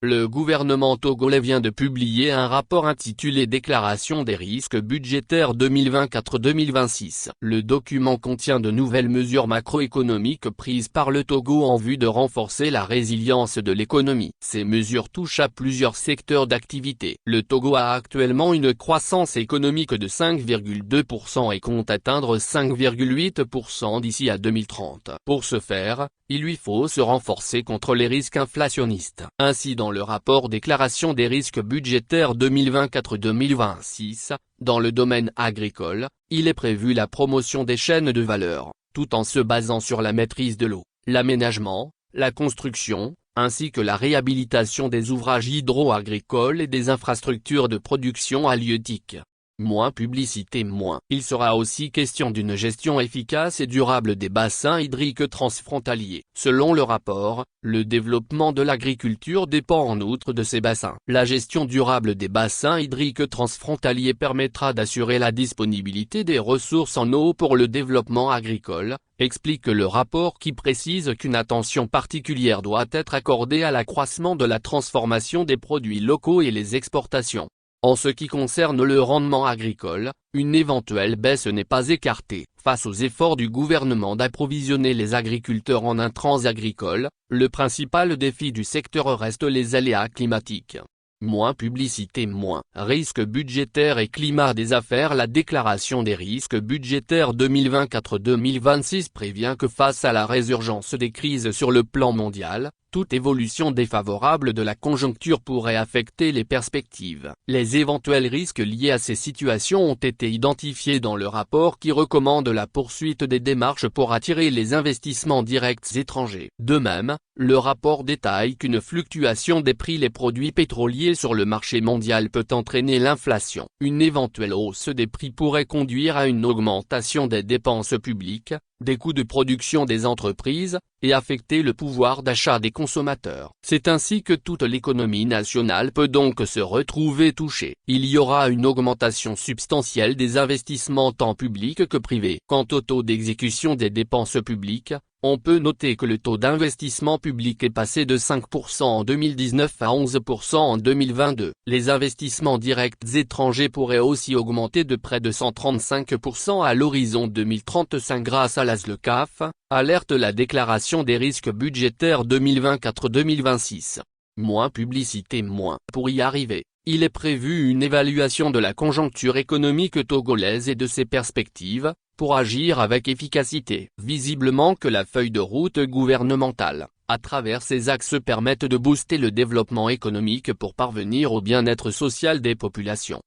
Le gouvernement togolais vient de publier un rapport intitulé Déclaration des risques budgétaires 2024-2026. Le document contient de nouvelles mesures macroéconomiques prises par le Togo en vue de renforcer la résilience de l'économie. Ces mesures touchent à plusieurs secteurs d'activité. Le Togo a actuellement une croissance économique de 5,2% et compte atteindre 5,8% d'ici à 2030. Pour ce faire, il lui faut se renforcer contre les risques inflationnistes. Ainsi, dans le rapport Déclaration des risques budgétaires 2024-2026, dans le domaine agricole, il est prévu la promotion des chaînes de valeur, tout en se basant sur la maîtrise de l'eau, l'aménagement, la construction, ainsi que la réhabilitation des ouvrages hydro-agricoles et des infrastructures de production halieutique. Moins publicité, moins. Il sera aussi question d'une gestion efficace et durable des bassins hydriques transfrontaliers. Selon le rapport, le développement de l'agriculture dépend en outre de ces bassins. La gestion durable des bassins hydriques transfrontaliers permettra d'assurer la disponibilité des ressources en eau pour le développement agricole, explique le rapport qui précise qu'une attention particulière doit être accordée à l'accroissement de la transformation des produits locaux et les exportations. En ce qui concerne le rendement agricole, une éventuelle baisse n'est pas écartée. Face aux efforts du gouvernement d'approvisionner les agriculteurs en intrants agricoles, le principal défi du secteur reste les aléas climatiques. Moins publicité, moins risques budgétaires et climat des affaires. La déclaration des risques budgétaires 2024-2026 prévient que face à la résurgence des crises sur le plan mondial, toute évolution défavorable de la conjoncture pourrait affecter les perspectives. Les éventuels risques liés à ces situations ont été identifiés dans le rapport qui recommande la poursuite des démarches pour attirer les investissements directs étrangers. De même, le rapport détaille qu'une fluctuation des prix des produits pétroliers sur le marché mondial peut entraîner l'inflation. Une éventuelle hausse des prix pourrait conduire à une augmentation des dépenses publiques, des coûts de production des entreprises, et affecter le pouvoir d'achat des consommateurs. C'est ainsi que toute l'économie nationale peut donc se retrouver touchée. Il y aura une augmentation substantielle des investissements tant publics que privés. Quant au taux d'exécution des dépenses publiques, on peut noter que le taux d'investissement public est passé de 5% en 2019 à 11% en 2022. Les investissements directs étrangers pourraient aussi augmenter de près de 135% à l'horizon 2035 grâce à l'ASLECAF, alerte la déclaration des risques budgétaires 2024-2026. Moins publicité, moins. Pour y arriver, il est prévu une évaluation de la conjoncture économique togolaise et de ses perspectives, pour agir avec efficacité. Visiblement que la feuille de route gouvernementale, à travers ces axes, permette de booster le développement économique pour parvenir au bien-être social des populations.